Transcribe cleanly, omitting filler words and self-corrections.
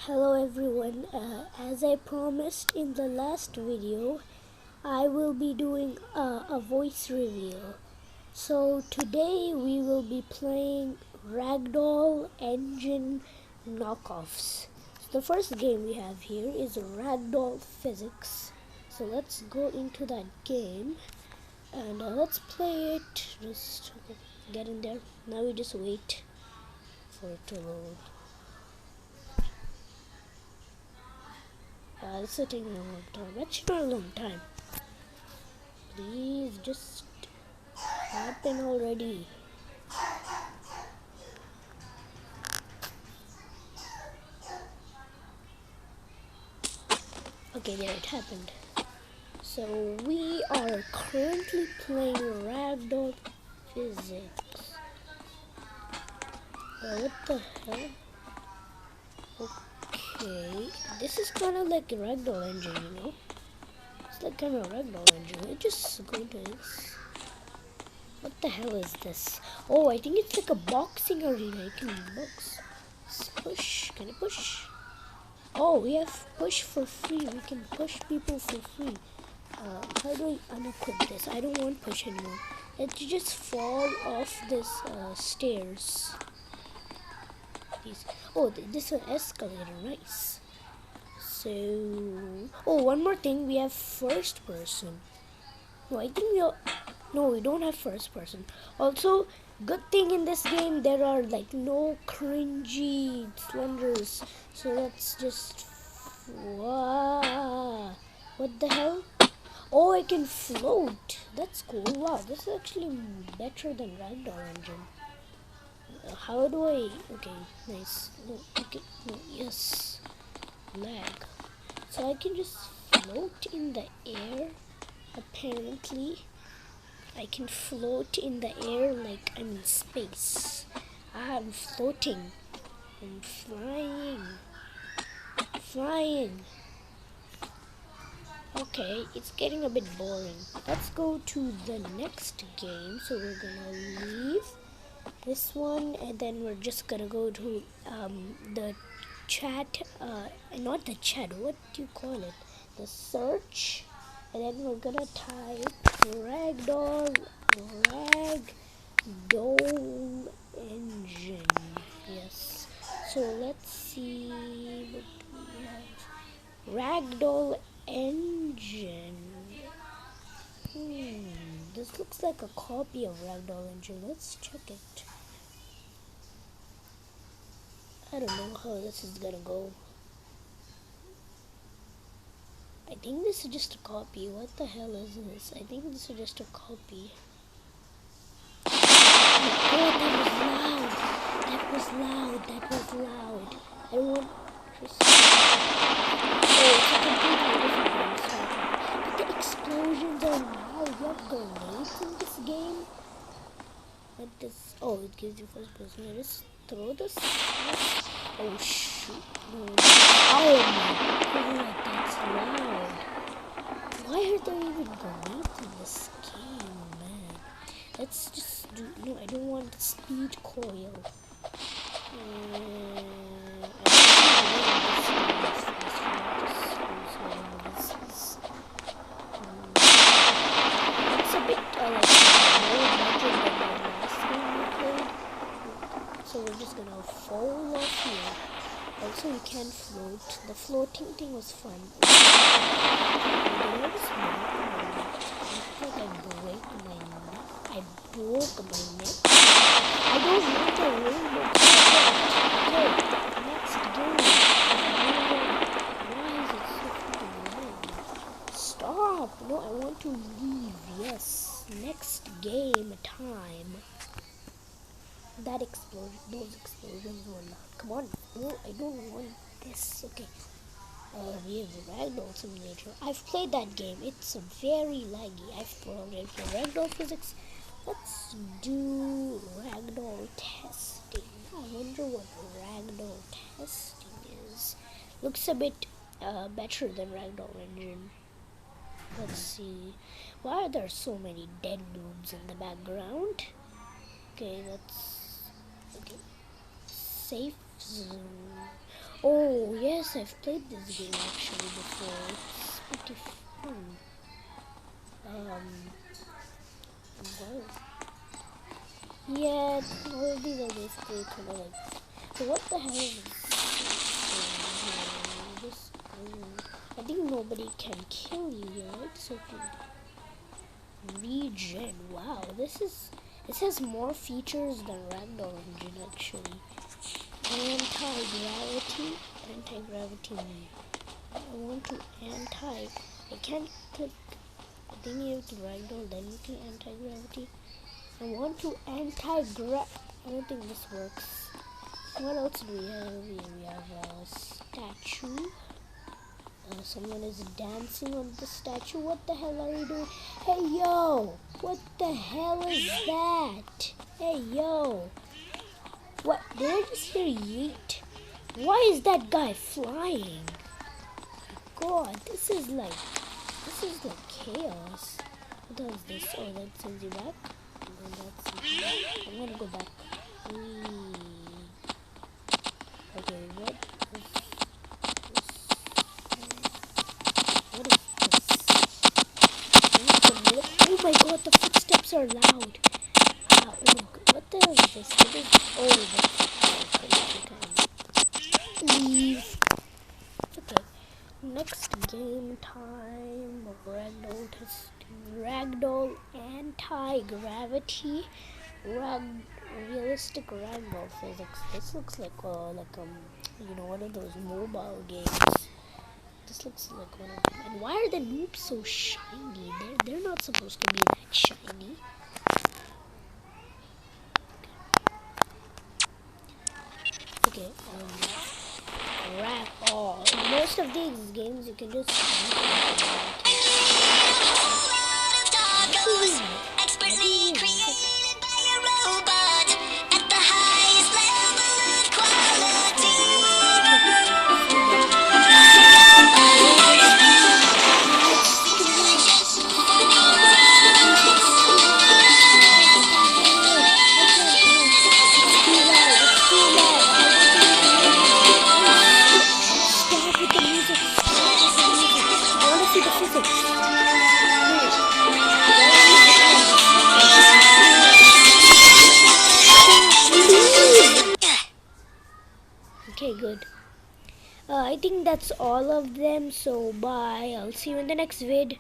Hello everyone, as I promised in the last video, I will be doing a voice reveal. So today we will be playing Ragdoll Engine Knockoffs. So the first game we have here is Ragdoll Physics. So let's go into that game and let's play it. Just get in there. Now we just wait for it to load. It's taking a long time. Actually, not a long time. Please just happen already. Okay, there it happened. So we are currently playing Ragdoll Physics. What the hell? Okay, this is kind of like a Ragdoll engine, you know? It's like kind of a Ragdoll engine. We just go to this. What the hell is this? Oh, I think it's like a boxing arena. You can box. Let's push. Can I push? Oh, we have push for free. We can push people for free. How do I unequip this? I don't want push anymore. Let's just fall off this stairs. Oh, this is an escalator. Nice. So, oh, one more thing. We have first person. No, I think no, we don't have first person. Also, good thing in this game there are like no cringy slenders. So let's just wow. What the hell? Oh, I can float. That's cool. Wow, this is actually better than Ragdoll engine. How do I? Okay, nice. No, okay, no, yes. Lag. So I can just float in the air. Apparently, I can float in the air like I'm in space. I'm floating. I'm flying. Flying. Okay, it's getting a bit boring. Let's go to the next game. So we're gonna leave this one and then we're just gonna go to the chat, not the chat, what do you call it? The search. And then we're gonna type ragdoll engine. Yes. So let's see what we have. Ragdoll engine. This looks like a copy of Ragdoll engine. Let's check it. I don't know how this is gonna go. I think this is just a copy. What the hell is this? I think this is just a copy. Oh, that was loud. That was loud. That was loud. I don't want to see. Oh, it's a completely different one. Sorry. But the explosions are loud. You have grenades in this game? What this? Oh, it gives you first person. I just throw this. Oh, shoot. No. Oh my god, that's loud. Why are there even grenades in this game, man? Let's just do. No, I don't want the speed coil. It's a bit like low budget than the last game we played. So we're just gonna fall off here. Also, we can float. The floating thing was fun. I broke my neck. I don't want a rainbow. Okay, next game. Why is it so freaking loud? Stop! No, I want to leave. Yes. Next game time. That explosion, those explosions were loud. Come on. No, I don't want this. Okay. We have Ragdoll Simulator. I've played that game. It's very laggy. I've programmed for Ragdoll Physics. Let's do Ragdoll testing. I wonder what Ragdoll testing is. Looks a bit better than Ragdoll Engine. Let's see. Why are there so many dead dudes in the background? Okay, let's... Okay. Safe zone. Oh yes, I've played this game actually before. It's pretty fun. Well, yeah, all of these are basically kind of like. So what the hell is this? I think nobody can kill you here, right? So regen. Wow, this has more features than ragdoll engine actually. Anti-gravity. I want to anti. I can't click. I think you have to ragdoll, then you can anti-gravity. I want to anti-gra. I don't think this works. What else do we have? We have a statue. Someone is dancing on the statue. What the hell are you doing? Hey yo! What the hell is that? Hey yo! What? Did I just hear yeet? Why is that guy flying? God, this is like chaos. What the hell is this? Oh, that sends you back. And then that's I'm gonna go back. Okay, what is this? Oh my god, the footsteps are loud. Oh, what the hell is this? Leave. Okay. Next game time of ragdoll testing. Ragdoll anti-gravity. Realistic ragdoll physics. This looks like one of those mobile games. This looks like one of them. And why are the noobs so shiny? They're not supposed to be that shiny. Okay, most of these games you can just expertly created by a robot at the highest level of quality. Okay, good. I think that's all of them. So bye. I'll see you in the next vid.